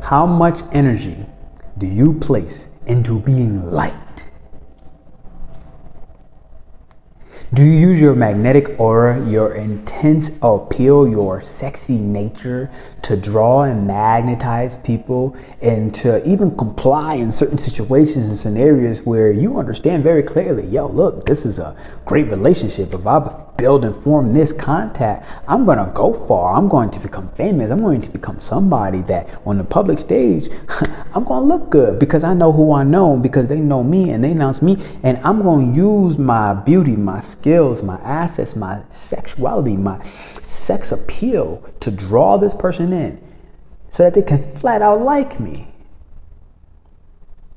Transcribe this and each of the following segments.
How much energy do you place into being liked? Do you use your magnetic aura, your intense appeal, your sexy nature to draw and magnetize people and to even comply in certain situations and scenarios where you understand very clearly, yo, look, this is a great relationship. If I build and form this contact, I'm going to go far. I'm going to become famous. I'm going to become somebody that on the public stage, I'm going to look good because I know who I know, because they know me and they announce me. And I'm going to use my beauty, my skills, my assets, my sexuality, my sex appeal to draw this person in so that they can flat out like me.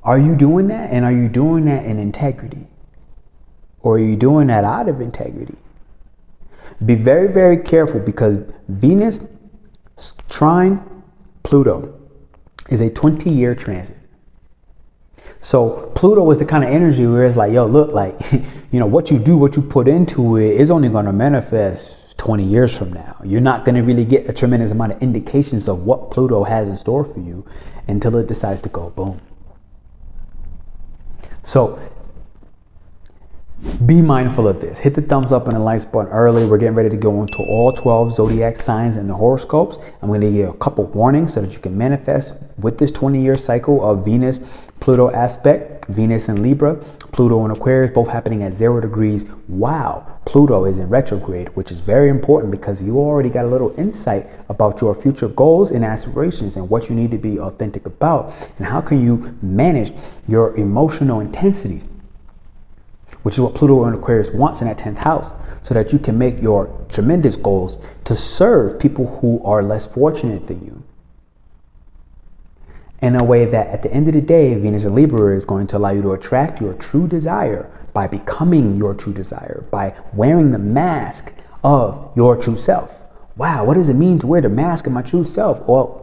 Are you doing that? And are you doing that in integrity? Or are you doing that out of integrity? Be very, very careful, because Venus trine Pluto is a 20-year transit. So Pluto was the kind of energy where it's like, yo, look, like, you know, what you do, what you put into it is only going to manifest 20 years from now. You're not going to really get a tremendous amount of indications of what Pluto has in store for you until it decides to go boom. So be mindful of this. Hit the thumbs up and the likes button early. We're getting ready to go into all 12 zodiac signs and the horoscopes. I'm going to give you a couple warnings so that you can manifest with this 20-year cycle of Venus Pluto aspect. Venus in Libra, Pluto in Aquarius, both happening at 0 degrees. Wow, Pluto is in retrograde, which is very important because you already got a little insight about your future goals and aspirations and what you need to be authentic about, and how can you manage your emotional intensity, which is what Pluto in Aquarius wants in that 10th house, so that you can make your tremendous goals to serve people who are less fortunate than you. In a way that at the end of the day, Venus in Libra is going to allow you to attract your true desire by becoming your true desire, by wearing the mask of your true self. Wow, what does it mean to wear the mask of my true self? Well,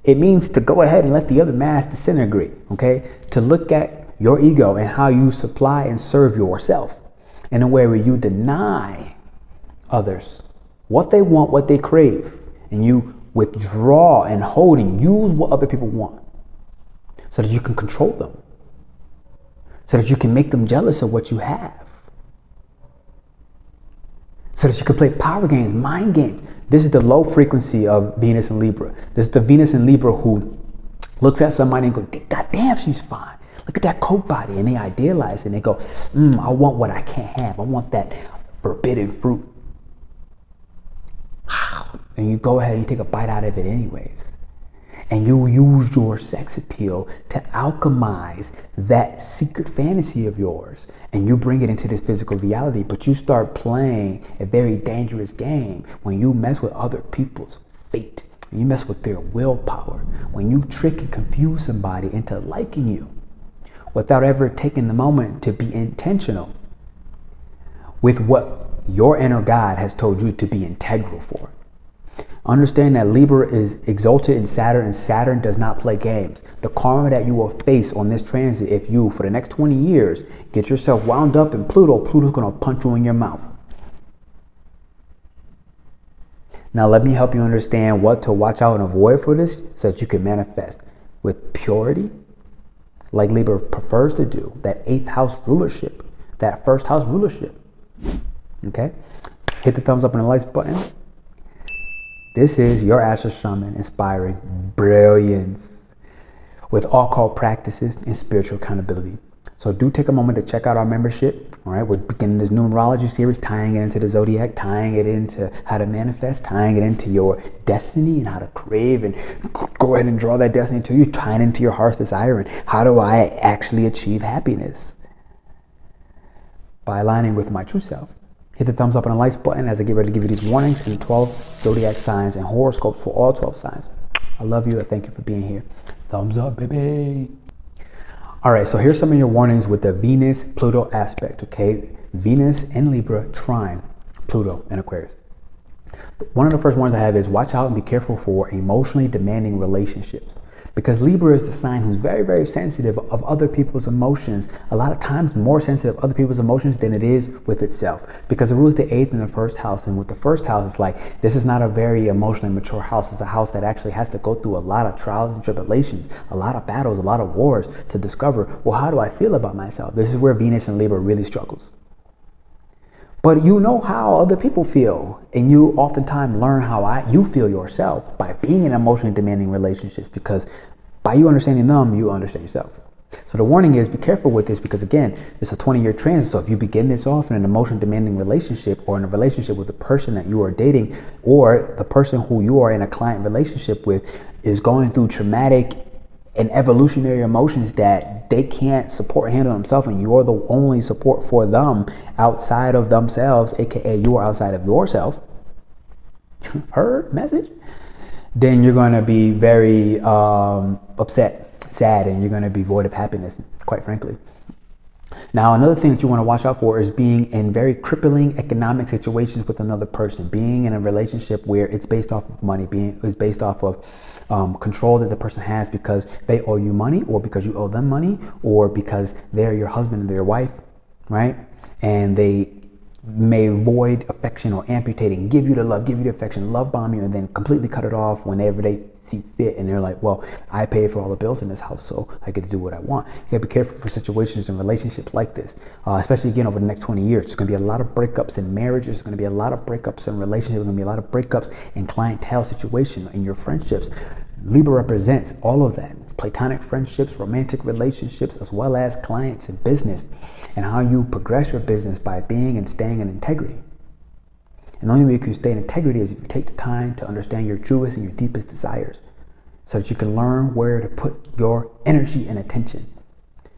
it means to go ahead and let the other mask disintegrate, okay? To look at your ego and how you supply and serve yourself in a way where you deny others what they want, what they crave, and you withdraw and hold and use what other people want so that you can control them, so that you can make them jealous of what you have, so that you can play power games, mind games. This is the low frequency of Venus in Libra. This is the Venus in Libra who looks at somebody and goes, God damn, she's fine. Look at that coat body, and they idealize it and they go, I want what I can't have. I want that forbidden fruit. And you go ahead and you take a bite out of it anyways. And you use your sex appeal to alchemize that secret fantasy of yours. And you bring it into this physical reality. But you start playing a very dangerous game when you mess with other people's fate. You mess with their willpower. When you trick and confuse somebody into liking you without ever taking the moment to be intentional with what your inner God has told you to be integral for. Understand that Libra is exalted in Saturn, and Saturn does not play games. The karma that you will face on this transit, if you, for the next 20 years, get yourself wound up in Pluto, Pluto's going to punch you in your mouth. Now, let me help you understand what to watch out and avoid for this so that you can manifest with purity, like Libra prefers to do, that 8th house rulership, that 1st house rulership. Okay? Hit the thumbs up and the likes button. This is your AstroShaman inspiring brilliance with occult practices and spiritual accountability. So do take a moment to check out our membership. All right, we're beginning this numerology series, tying it into the Zodiac, tying it into how to manifest, tying it into your destiny and how to crave and go ahead and draw that destiny to you, tying into your heart's desire and how do I actually achieve happiness by aligning with my true self. Hit the thumbs up and the likes button as I get ready to give you these warnings and 12 zodiac signs and horoscopes for all 12 signs. I love you. I thank you for being here. Thumbs up, baby. All right, so here's some of your warnings with the Venus-Pluto aspect, okay? Venus in Libra, trine Pluto in Aquarius. One of the first ones I have is watch out and be careful for emotionally demanding relationships, Because Libra is the sign who's very, very sensitive of other people's emotions. A lot of times more sensitive of other people's emotions than it is with itself. Because it rules the 8th and the 1st house. And with the 1st house, it's like, this is not a very emotionally mature house. It's a house that actually has to go through a lot of trials and tribulations, a lot of battles, a lot of wars to discover, well, how do I feel about myself? This is where Venus and Libra really struggles. But you know how other people feel, and you oftentimes learn how you feel yourself by being in emotionally demanding relationships, because by you understanding them, you understand yourself. So the warning is, be careful with this, because again, it's a 20-year transit. So if you begin this off in an emotionally demanding relationship, or in a relationship with the person that you are dating, or the person who you are in a client relationship with is going through traumatic and evolutionary emotions that they can't support and handle themselves, and you're the only support for them outside of themselves, aka you are outside of yourself, heard message, then you're going to be very upset, sad, and you're going to be void of happiness, quite frankly. Now, another thing that you want to watch out for is being in very crippling economic situations with another person, being in a relationship where it's based off of money, it's based off of control that the person has because they owe you money, or because you owe them money, or because they're your husband and their wife, right? And they may void affection or amputate and give you the love, give you the affection, love bomb you, and then completely cut it off whenever they see fit. And they're like, well, I pay for all the bills in this house, so I get to do what I want. You gotta be careful for situations and relationships like this, especially again over the next 20 years. There's gonna be a lot of breakups in marriages. There's gonna be a lot of breakups in relationships. There's gonna be a lot of breakups in clientele situation, in your friendships. Libra represents all of that. Platonic friendships, romantic relationships, as well as clients and business, and how you progress your business by being and staying in integrity. And the only way you can stay in integrity is if you take the time to understand your truest and your deepest desires, so that you can learn where to put your energy and attention.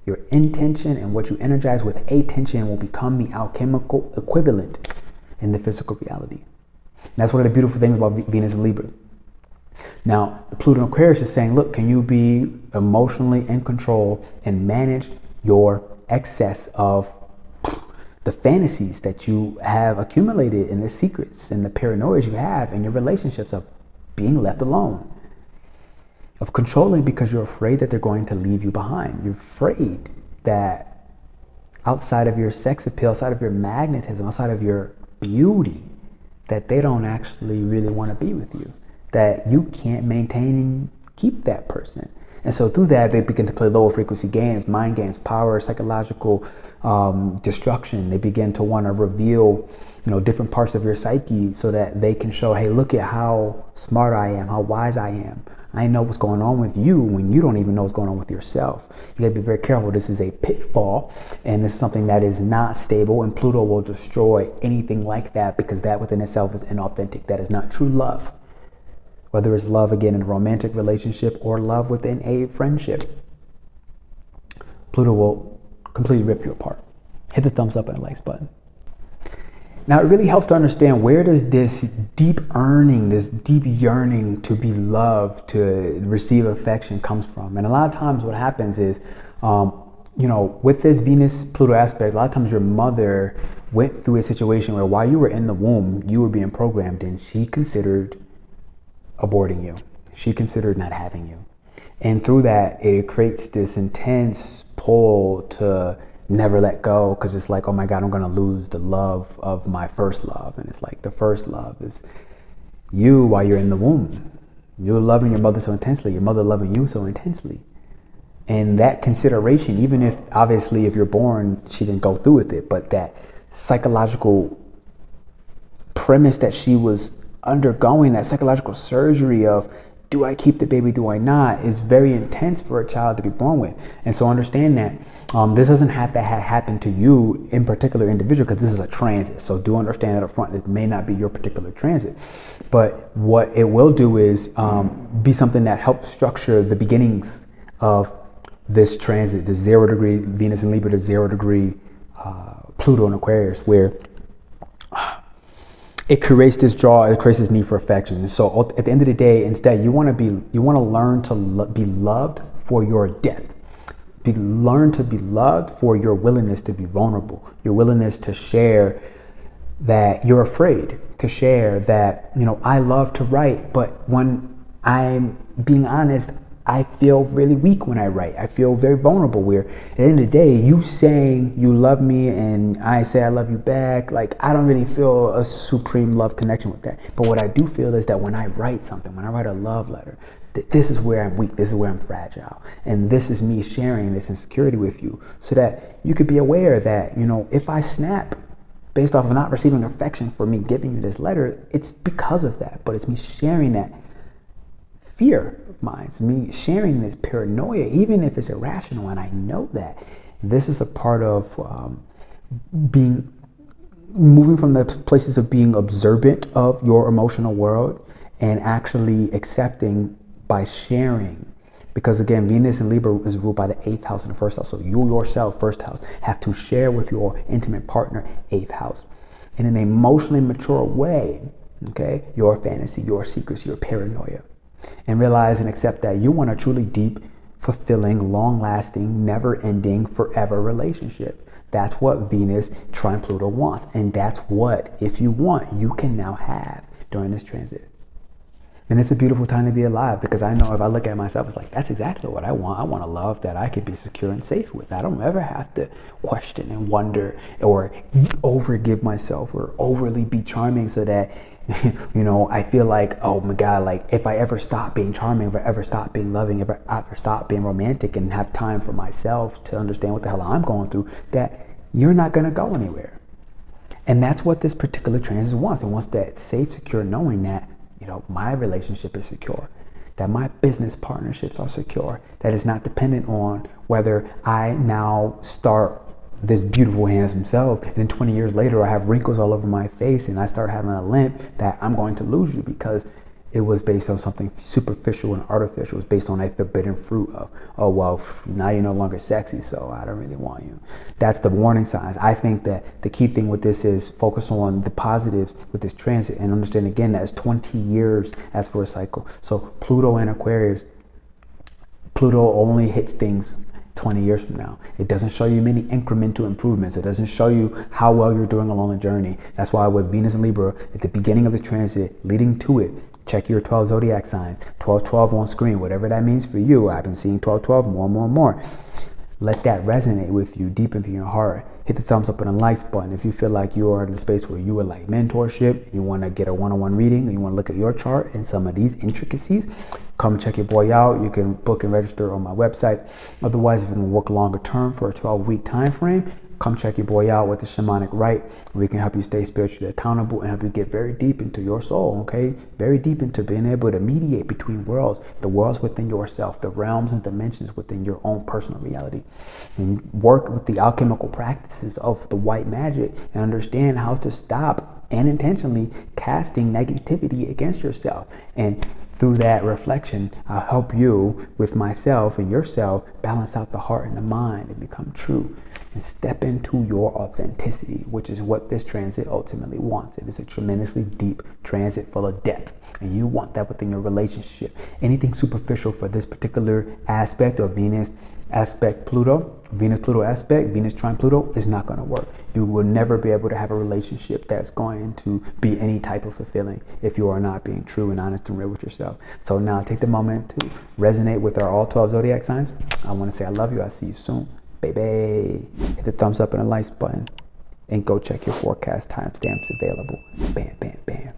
Your intention and what you energize with attention will become the alchemical equivalent in the physical reality. And that's one of the beautiful things about Venus and Libra. Now, the Pluto and Aquarius is saying, look, can you be emotionally in control and manage your excess of the fantasies that you have accumulated, and the secrets and the paranoias you have in your relationships of being left alone, of controlling because you're afraid that they're going to leave you behind. You're afraid that outside of your sex appeal, outside of your magnetism, outside of your beauty, that they don't actually really want to be with you, that you can't maintain and keep that person. And so through that, they begin to play lower frequency games, mind games, power, psychological destruction. They begin to want to reveal, different parts of your psyche, so that they can show, hey, look at how smart I am, how wise I am. I know what's going on with you when you don't even know what's going on with yourself. You gotta be very careful. This is a pitfall, and this is something that is not stable, and Pluto will destroy anything like that, because that within itself is inauthentic. That is not true love. Whether it's love, again, in a romantic relationship or love within a friendship, Pluto will completely rip you apart. Hit the thumbs up and likes button. Now, it really helps to understand, where does this deep yearning to be loved, to receive affection comes from. And a lot of times what happens is, with this Venus-Pluto aspect, a lot of times your mother went through a situation where while you were in the womb, you were being programmed, and she considered aborting you. She considered not having you. And through that, it creates this intense pull to never let go, because it's like, oh my God, I'm going to lose the love of my first love. And it's like, the first love is you while you're in the womb. You're loving your mother so intensely, your mother loving you so intensely. And that consideration, even if obviously if you're born, she didn't go through with it, but that psychological premise that she was undergoing, that psychological surgery of, do I keep the baby, do I not, is very intense for a child to be born with. And so understand that this doesn't have to happen to you in particular individual, because this is a transit. So do understand that up front, it may not be your particular transit, but what it will do is be something that helps structure the beginnings of this transit, the 0 degree Venus and Libra, the 0 degree Pluto and Aquarius, where it creates this draw, it creates this need for affection. So at the end of the day, instead, you want to learn to be loved for your depth. Learn to be loved for your willingness to be vulnerable, your willingness to share that you're afraid, to share that, I love to write, but when I'm being honest, I feel really weak when I write. I feel very vulnerable, where at the end of the day, you saying you love me and I say I love you back, like I don't really feel a supreme love connection with that. But what I do feel is that when I write something, when I write a love letter, this is where I'm weak, this is where I'm fragile. And this is me sharing this insecurity with you so that you could be aware that, you know, if I snap based off of not receiving affection for me giving you this letter, it's because of that. But it's me sharing that fear of mine. It's me sharing this paranoia, even if it's irrational, and I know that. This is a part of moving from the places of being observant of your emotional world and actually accepting by sharing. Because again, Venus in Libra is ruled by the 8th house and the 1st house. So you yourself, 1st house, have to share with your intimate partner, 8th house. And in an emotionally mature way, okay, your fantasy, your secrets, your paranoia. And realize and accept that you want a truly deep, fulfilling, long-lasting, never-ending, forever relationship. That's what Venus trine Pluto wants. And that's what, if you want, you can now have during this transit. And it's a beautiful time to be alive, because I know if I look at myself, it's like, that's exactly what I want. I want a love that I could be secure and safe with. I don't ever have to question and wonder or overgive myself or overly be charming so that, you know, I feel like, oh my God, like if I ever stop being charming, if I ever stop being loving, if I ever stop being romantic and have time for myself to understand what the hell I'm going through, that you're not going to go anywhere. And that's what this particular transit wants. It wants that safe, secure knowing that, you know, my relationship is secure, that my business partnerships are secure, that it's not dependent on whether I now start this beautiful, handsome self and then 20 years later I have wrinkles all over my face and I start having a limp, that I'm going to lose you because it was based on something superficial and artificial. It was based on a forbidden fruit of, oh, well, now you're no longer sexy, so I don't really want you. That's the warning signs. I think that the key thing with this is focus on the positives with this transit and understand again that it's 20 years as for a cycle. So Pluto and Aquarius, Pluto only hits things 20 years from now. It doesn't show you many incremental improvements. It doesn't show you how well you're doing along the journey. That's why with Venus and Libra, at the beginning of the transit, leading to it, check your 12 zodiac signs, 1212 on screen, whatever that means for you. I've been seeing 1212 more and more and more. Let that resonate with you deep into your heart. Hit the thumbs up and the likes button if you feel like you are in a space where you would like mentorship, you want to get a one-on-one reading, and you want to look at your chart and some of these intricacies. Come check your boy out. You can book and register on my website. Otherwise, if you want to work longer term for a 12-week time frame, come check your boy out with the Shamanic Rite. We can help you stay spiritually accountable and help you get very deep into your soul, okay? Very deep into being able to mediate between worlds, the worlds within yourself, the realms and dimensions within your own personal reality. And work with the alchemical practices of the white magic and understand how to stop and intentionally casting negativity against yourself. And through that reflection, I'll help you with myself and yourself balance out the heart and the mind and become true and step into your authenticity, which is what this transit ultimately wants. It is a tremendously deep transit full of depth, and you want that within your relationship. Anything superficial for this particular aspect of Venus aspect Pluto, Venus Pluto aspect, Venus trine Pluto, is not going to work. You will never be able to have a relationship that's going to be any type of fulfilling if you are not being true and honest and real with yourself. So now take the moment to resonate with our all 12 zodiac signs. I want to say I love you. I'll see you soon, baby. Hit the thumbs up and the likes button and go check your forecast timestamps available. Bam, bam, bam.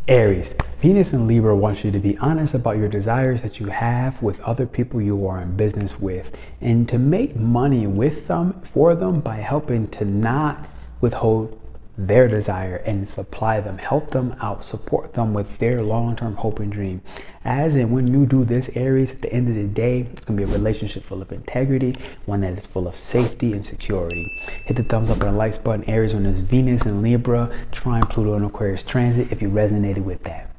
Aries, Venus in Libra wants you to be honest about your desires that you have with other people you are in business with, and to make money with them, for them, by helping to not withhold their desire and supply them, help them out, support them with their long-term hope and dream. As and when you do this, Aries, at the end of the day, it's going to be a relationship full of integrity, one that is full of safety and security. Hit the thumbs up and the likes button, Aries, on this Venus and Libra, trine Pluto and Aquarius transit if you resonated with that.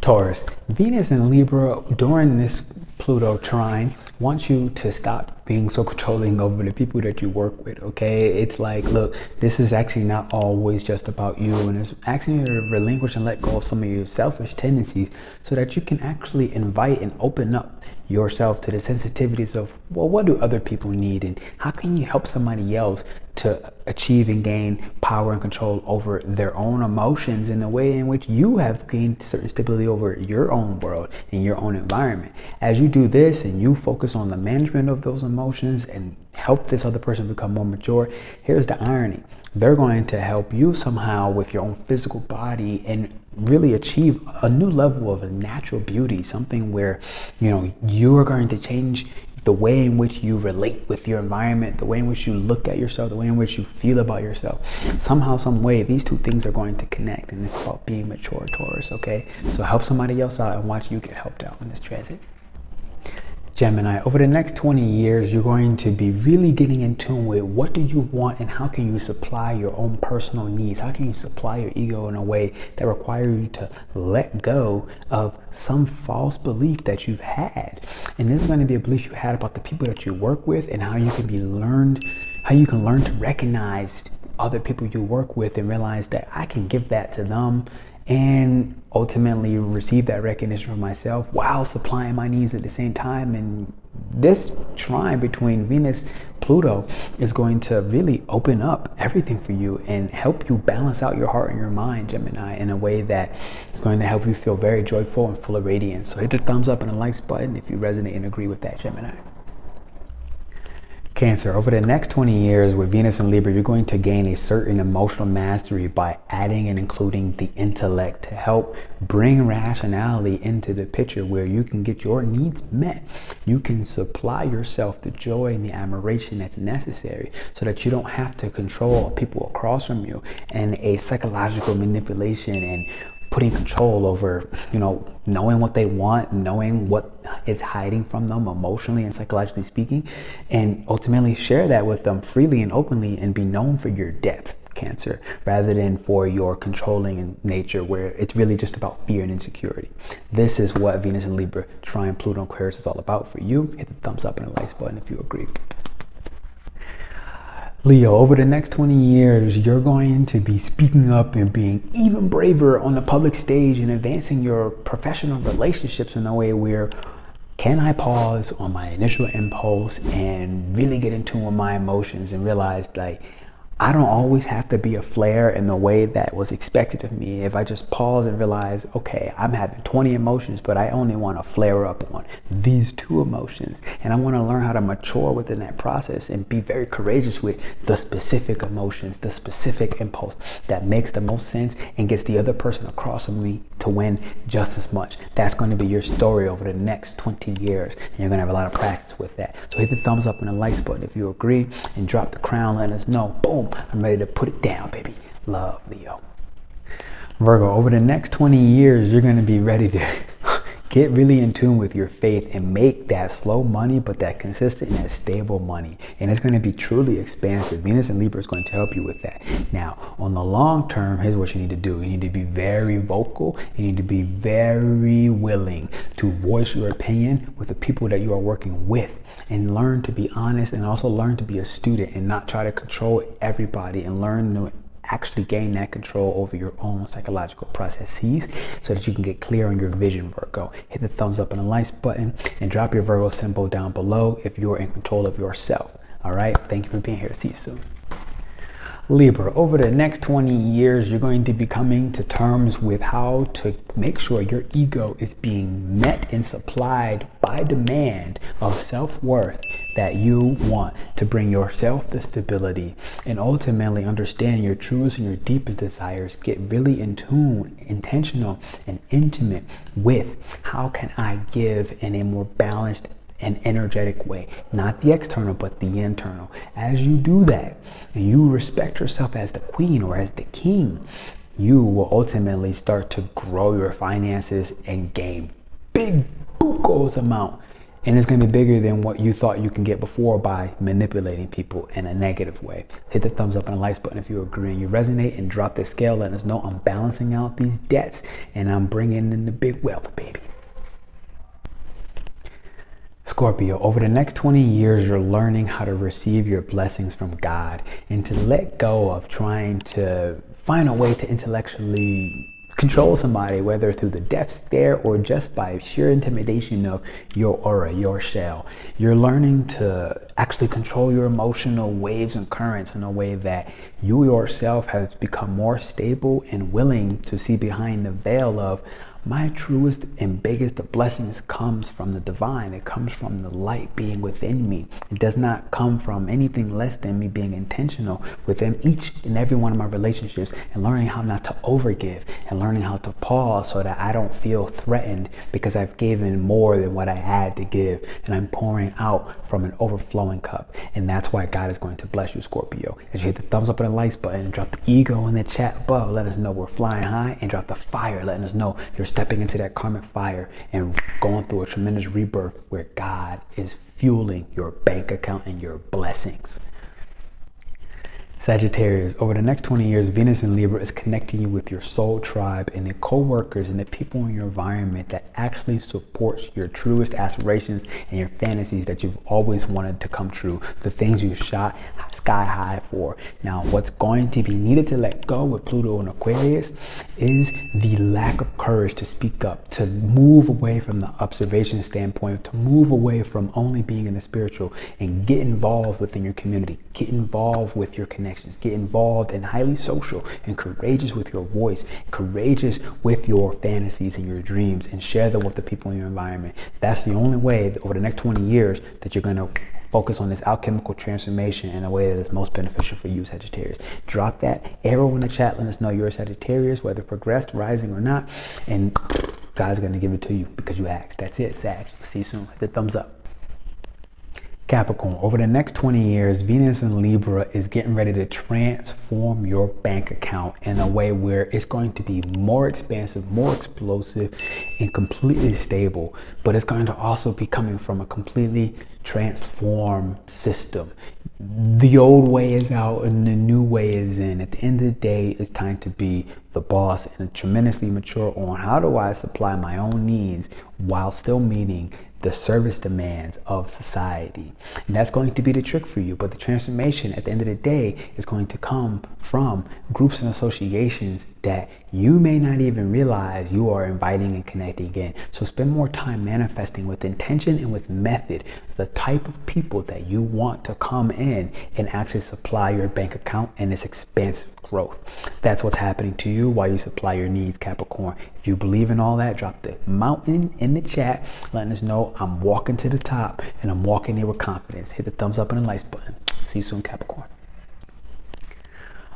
Taurus, Venus and Libra during this Pluto trine wants you to stop being so controlling over the people that you work with, okay? It's like, look, this is actually not always just about you, and it's asking you to relinquish and let go of some of your selfish tendencies so that you can actually invite and open up yourself to the sensitivities of, well, what do other people need, and how can you help somebody else to achieve and gain power and control over their own emotions in a way in which you have gained certain stability over your own world and your own environment. As you do this and you focus on the management of those emotions and help this other person become more mature, here's the irony. They're going to help you somehow with your own physical body and really achieve a new level of natural beauty, something where, you know, you are going to change the way in which you relate with your environment, the way in which you look at yourself, the way in which you feel about yourself. Somehow, some way, these two things are going to connect, and it's about being mature, Taurus, okay? So help somebody else out and watch you get helped out in this transit. Gemini, over the next 20 years, you're going to be really getting in tune with what do you want and how can you supply your own personal needs? How can you supply your ego in a way that requires you to let go of some false belief that you've had? And this is going to be a belief you had about the people that you work with and how you can learn to recognize other people you work with and realize that I can give that to them and ultimately receive that recognition for myself while supplying my needs at the same time. And this trine between Venus Pluto is going to really open up everything for you and help you balance out your heart and your mind, Gemini, in a way that is going to help you feel very joyful and full of radiance. So hit the thumbs up and the likes button if you resonate and agree with that, Gemini. Cancer, over the next 20 years with Venus and Libra, you're going to gain a certain emotional mastery by adding and including the intellect to help bring rationality into the picture where you can get your needs met. You can supply yourself the joy and the admiration that's necessary so that you don't have to control people across from you and a psychological manipulation and putting control over, you know, knowing what they want, knowing what is hiding from them emotionally and psychologically speaking, and ultimately share that with them freely and openly and be known for your depth, Cancer, rather than for your controlling nature where it's really just about fear and insecurity. This is what Venus and Libra, Trine Pluto, Aquarius is all about for you. Hit the thumbs up and the likes button if you agree. Leo, over the next 20 years, you're going to be speaking up and being even braver on the public stage and advancing your professional relationships in a way where, can I pause on my initial impulse and really get in tune with my emotions and realize, like, I don't always have to be a flare in the way that was expected of me. If I just pause and realize, okay, I'm having 20 emotions, but I only want to flare up on these 2 emotions. And I want to learn how to mature within that process and be very courageous with the specific emotions, the specific impulse that makes the most sense and gets the other person across from me to win just as much. That's going to be your story over the next 20 years. And you're going to have a lot of practice with that. So hit the thumbs up and the likes button if you agree and drop the crown. Let us know. Boom. I'm ready to put it down, baby. Love, Leo. Virgo, over the next 20 years, you're going to be ready to get really in tune with your faith and make that slow money, but that consistent and that stable money. And it's going to be truly expansive. Venus and Libra is going to help you with that. Now, on the long term, here's what you need to do. You need to be very vocal. You need to be very willing to voice your opinion with the people that you are working with, and learn to be honest, and also learn to be a student and not try to control everybody, and learn to actually gain that control over your own psychological processes so that you can get clear on your vision, Virgo. Hit the thumbs up and the likes button and drop your Virgo symbol down below if you're in control of yourself. All right, thank you for being here. See you soon. Libra, over the next 20 years, you're going to be coming to terms with how to make sure your ego is being met and supplied by demand of self-worth that you want to bring yourself the stability and ultimately understand your truest and your deepest desires. Get really in tune, intentional, and intimate with how can I give in a more balanced an energetic way, not the external but the internal. As you do that and you respect yourself as the queen or as the king, you will ultimately start to grow your finances and gain big bucos amount, and it's going to be bigger than what you thought you can get before by manipulating people in a negative way. Hit the thumbs up and the likes button if you agree and you resonate, and drop the scale. Let us know I'm balancing out these debts and I'm bringing in the big wealth, baby. Scorpio, over the next 20 years, you're learning how to receive your blessings from God and to let go of trying to find a way to intellectually control somebody, whether through the death stare or just by sheer intimidation of your aura, your shell. You're learning to actually control your emotional waves and currents in a way that you yourself has become more stable and willing to see behind the veil of my truest and biggest of blessings comes from the divine. It comes from the light being within me. It does not come from anything less than me being intentional within each and every one of my relationships, and learning how not to overgive, and learning how to pause so that I don't feel threatened because I've given more than what I had to give, and I'm pouring out from an overflowing cup. And that's why God is going to bless you, Scorpio. As you hit the thumbs up and the likes button, and drop the ego in the chat above, let us know we're flying high, and drop the fire, letting us know you're stepping into that karmic fire and going through a tremendous rebirth where God is fueling your bank account and your blessings. Sagittarius, over the next 20 years, Venus in Libra is connecting you with your soul tribe and the co-workers and the people in your environment that actually supports your truest aspirations and your fantasies that you've always wanted to come true, the things you shot sky high for. Now, what's going to be needed to let go with Pluto and Aquarius is the lack of courage to speak up, to move away from the observation standpoint, to move away from only being in the spiritual and get involved within your community, get involved with your connection. Get involved and highly social and courageous with your voice, courageous with your fantasies and your dreams, and share them with the people in your environment. That's the only way that over the next 20 years that you're going to focus on this alchemical transformation in a way that is most beneficial for you, Sagittarius. Drop that arrow in the chat. Let us know you're a Sagittarius, whether progressed, rising, or not, and God's going to give it to you because you asked. That's it, Sag. See you soon. Hit the thumbs up. Capricorn, over the next 20 years, Venus in Libra is getting ready to transform your bank account in a way where it's going to be more expansive, more explosive, and completely stable. But it's going to also be coming from a completely transformed system. The old way is out and the new way is in. At the end of the day, it's time to be the boss and tremendously mature on how do I supply my own needs while still meeting the service demands of society. And that's going to be the trick for you. But the transformation at the end of the day is going to come from groups and associations that you may not even realize you are inviting and connecting in. So spend more time manifesting with intention and with method the type of people that you want to come in and actually supply your bank account and its expansive growth. That's what's happening to you while you supply your needs, Capricorn. If you believe in all that, drop the mountain in the chat, letting us know I'm walking to the top and I'm walking there with confidence. Hit the thumbs up and the likes button. See you soon, Capricorn.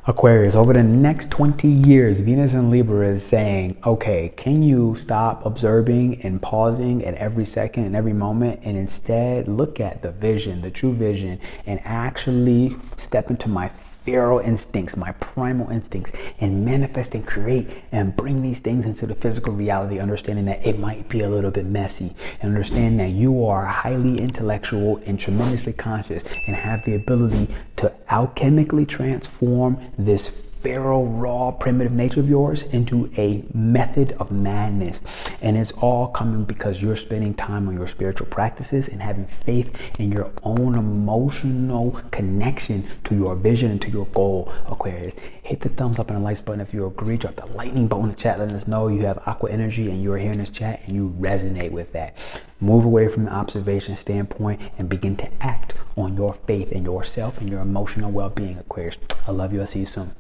Aquarius, over the next 20 years, Venus in Libra is saying, okay, can you stop observing and pausing at every second and every moment and instead look at the vision, the true vision, and actually step into my feral instincts, my primal instincts, and manifest and create and bring these things into the physical reality, understanding that it might be a little bit messy, and understand that you are highly intellectual and tremendously conscious and have the ability to alchemically transform this feral, raw, primitive nature of yours into a method of madness. And it's all coming because you're spending time on your spiritual practices and having faith in your own emotional connection to your vision and to your goal, Aquarius. Hit the thumbs up and the likes button if you agree. Drop the lightning bolt in the chat, letting us know you have aqua energy and you're here in this chat and you resonate with that. Move away from the observation standpoint and begin to act on your faith in yourself and your emotional well-being, Aquarius. I love you. I'll see you soon.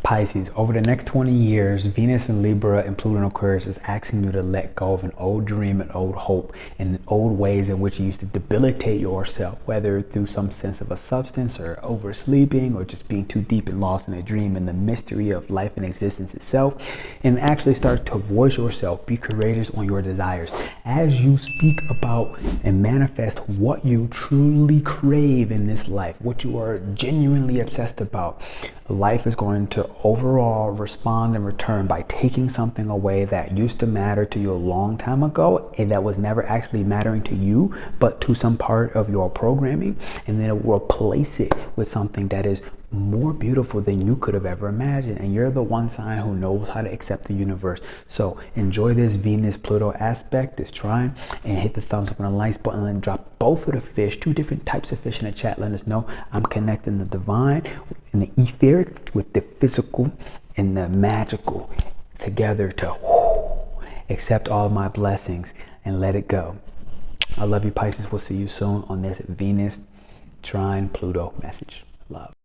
Pisces, over the next 20 years, Venus in Libra and Pluto in Aquarius is asking you to let go of an old dream and old hope and old ways in which you used to debilitate yourself, whether through some sense of a substance or oversleeping or just being too deep and lost in a dream and the mystery of life and existence itself, and actually start to voice yourself. Be courageous on your desires. As you speak about and manifest what you truly crave in this life, what you are genuinely obsessed about, life is going to overall respond and return by taking something away that used to matter to you a long time ago and that was never actually mattering to you but to some part of your programming, and then it will replace it with something that is more beautiful than you could have ever imagined. And you're the one sign who knows how to accept the universe. So enjoy this Venus Pluto aspect, this trine, and hit the thumbs up and the likes button and drop both of the fish, two different types of fish in the chat, letting us know I'm connecting the divine and the etheric with the physical in the magical together to accept all of my blessings and let it go. I love you, Pisces. We'll see you soon on this Venus Trine Pluto message. Love.